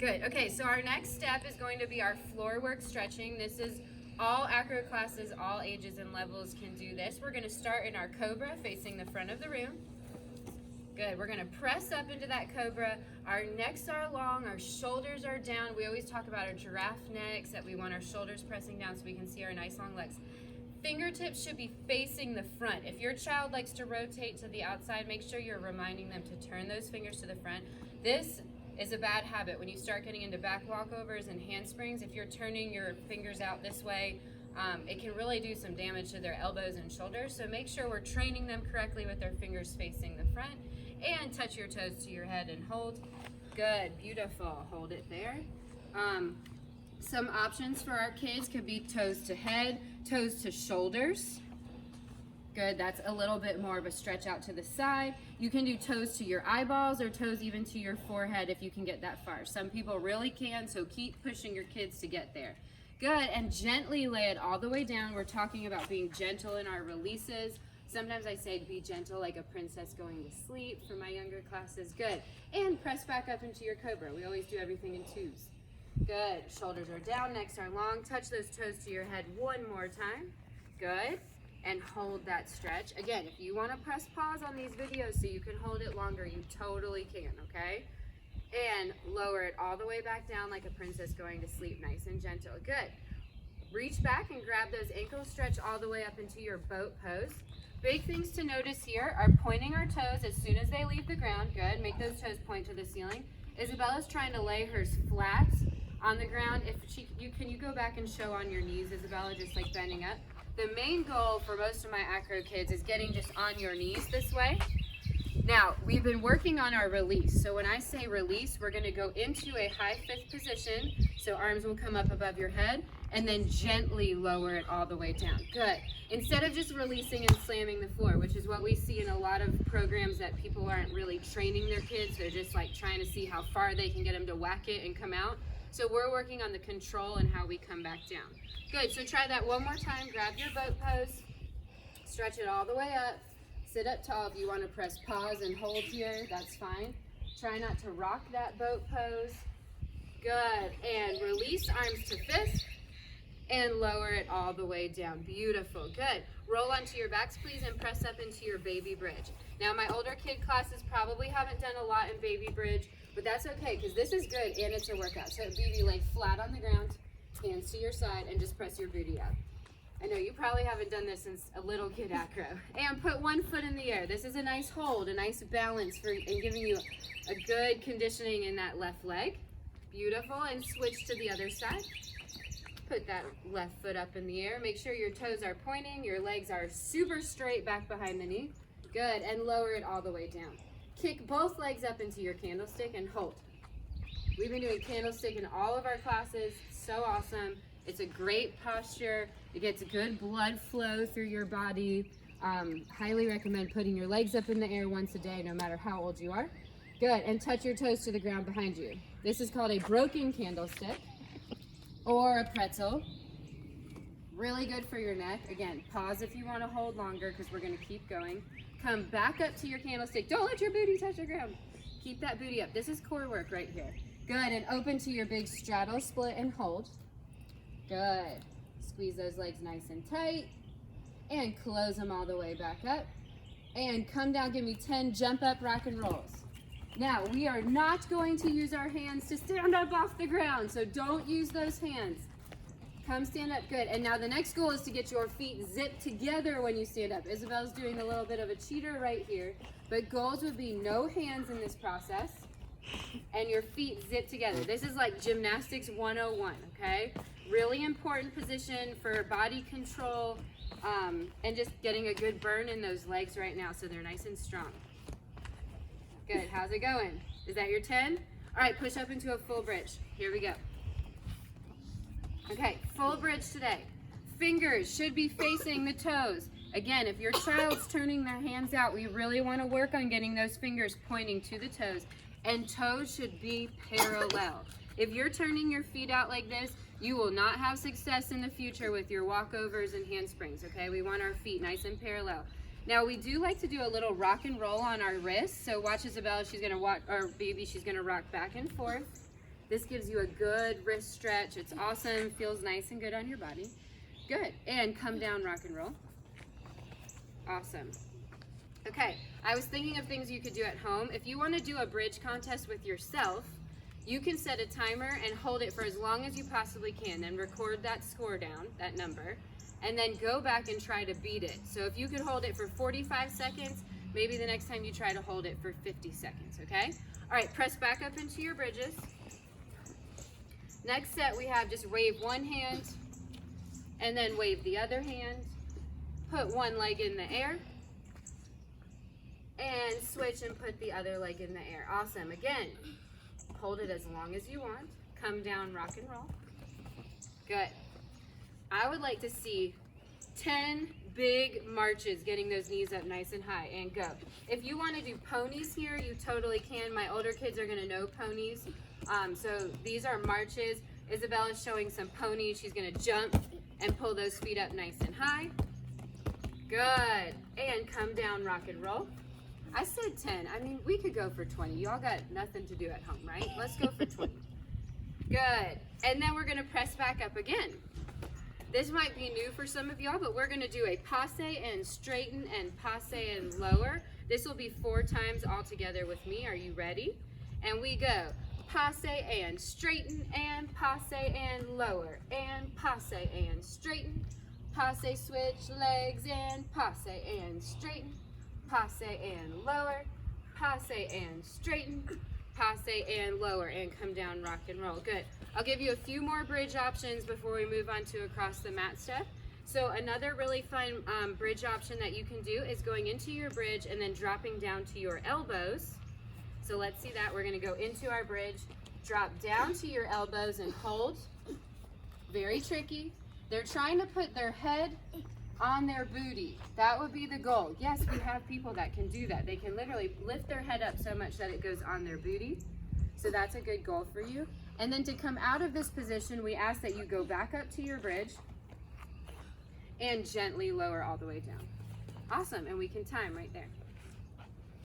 Good. Okay, so our next step is going to be our floor work stretching. This is all acro classes, all ages and levels can do this. We're going to start in our cobra facing the front of the room. Good. We're going to press up into that cobra. Our necks are long, our shoulders are down. We always talk about our giraffe necks, that we want our shoulders pressing down so we can see our nice long legs. Fingertips should be facing the front. If your child likes to rotate to the outside, make sure you're reminding them to turn those fingers to the front. This is a bad habit. When you start getting into back walkovers and handsprings, if you're turning your fingers out this way, it can really do some damage to their elbows and shoulders. So make sure we're training them correctly with their fingers facing the front. And touch your toes to your head and hold. Good, beautiful. Hold it there. Some options for our kids could be toes to head, toes to shoulders. Good, that's a little bit more of a stretch out to the side. You can do toes to your eyeballs or toes even to your forehead if you can get that far. Some people really can, so keep pushing your kids to get there. Good, and gently lay it all the way down. We're talking about being gentle in our releases. Sometimes I say be gentle like a princess going to sleep for my younger classes. Good, and press back up into your cobra. We always do everything in twos. Good, shoulders are down, necks are long. Touch those toes to your head one more time. Good. And hold that stretch. Again, if you want to press pause on these videos so you can hold it longer, you totally can, okay? And lower it all the way back down like a princess going to sleep, nice and gentle. Good. Reach back and grab those ankles, stretch all the way up into your boat pose. Big things to notice here are pointing our toes as soon as they leave the ground. Good, make those toes point to the ceiling. Isabella's trying to lay hers flat on the ground. Can you go back and show on your knees, Isabella, just like bending up? The main goal for most of my acro kids is getting just on your knees this way. Now, we've been working on our release. So when I say release, we're going to go into a high fifth position. So arms will come up above your head and then gently lower it all the way down. Good. Instead of just releasing and slamming the floor, which is what we see in a lot of programs that people aren't really training their kids. They're just like trying to see how far they can get them to whack it and come out. So we're working on the control and how we come back down. Good, so try that one more time. Grab your boat pose, stretch it all the way up, sit up tall. If you want to press pause and hold here, that's fine. Try not to rock that boat pose. Good, and release arms to fist and lower it all the way down. Beautiful, good. Roll onto your backs, please, and press up into your baby bridge. Now, my older kid classes probably haven't done a lot in baby bridge, but that's okay, because this is good and it's a workout. So baby, lay flat on the ground, hands to your side, and just press your booty up. I know you probably haven't done this since a little kid acro. And put one foot in the air. This is a nice hold, a nice balance and giving you a good conditioning in that left leg. Beautiful, and switch to the other side. Put that left foot up in the air. Make sure your toes are pointing, your legs are super straight back behind the knee. Good, and lower it all the way down. Kick both legs up into your candlestick and hold. We've been doing candlestick in all of our classes. So awesome. It's a great posture. It gets good blood flow through your body. Highly recommend putting your legs up in the air once a day, no matter how old you are. Good, and touch your toes to the ground behind you. This is called a broken candlestick or a pretzel. Really good for your neck. Again, pause if you want to hold longer because we're going to keep going. Come back up to your candlestick. Don't let your booty touch the ground. Keep that booty up. This is core work right here. Good, and open to your big straddle split and hold. Good. Squeeze those legs nice and tight and close them all the way back up. And come down, give me 10 jump up rock and rolls. Now, we are not going to use our hands to stand up off the ground, so don't use those hands. Come stand up, good. And now the next goal is to get your feet zipped together when you stand up. Isabel's doing a little bit of a cheater right here, but goals would be no hands in this process and your feet zip together. This is like gymnastics 101, okay? Really important position for body control and just getting a good burn in those legs right now so they're nice and strong. Good, how's it going? Is that your 10? All right, push up into a full bridge. Here we go. Okay, full bridge today. Fingers should be facing the toes. Again, if your child's turning their hands out, we really want to work on getting those fingers pointing to the toes. And toes should be parallel. If you're turning your feet out like this, you will not have success in the future with your walkovers and handsprings, okay? We want our feet nice and parallel. Now, we do like to do a little rock and roll on our wrists. So watch Isabella, she's gonna walk, or baby, she's gonna rock back and forth. This gives you a good wrist stretch. It's awesome, feels nice and good on your body. Good, and come down, rock and roll. Awesome. Okay, I was thinking of things you could do at home. If you want to do a bridge contest with yourself, you can set a timer and hold it for as long as you possibly can, and record that score down, that number, and then go back and try to beat it. So if you could hold it for 45 seconds, maybe the next time you try to hold it for 50 seconds, okay? All right, press back up into your bridges. Next set, we have just wave one hand, and then wave the other hand. Put one leg in the air, and switch and put the other leg in the air. Awesome. Again, hold it as long as you want. Come down, rock and roll. Good. I would like to see 10 big marches, getting those knees up nice and high, and go. If you want to do ponies here, you totally can. My older kids are going to know ponies. So these are marches. Isabella's showing some ponies. She's going to jump and pull those feet up nice and high. Good. And come down, rock and roll. I said 10. I mean, we could go for 20. Y'all got nothing to do at home, right? Let's go for 20. Good. And then we're going to press back up again. This might be new for some of y'all, but we're going to do a passe and straighten and passe and lower. This will be 4 times all together with me. Are you ready? And we go passe and straighten and passe and lower and passe and straighten. Passe, switch legs and passe and straighten. Passe and lower, passe and straighten, passe and lower, and come down, rock and roll. Good. I'll give you a few more bridge options before we move on to across the mat stuff. So another really fun bridge option that you can do is going into your bridge and then dropping down to your elbows. So let's see that. We're going to go into our bridge, drop down to your elbows and hold. Very tricky. They're trying to put their head on their booty. That would be the goal. Yes, we have people that can do that. They can literally lift their head up so much that it goes on their booty. So that's a good goal for you. And then to come out of this position, we ask that you go back up to your bridge and gently lower all the way down. Awesome, and we can time right there.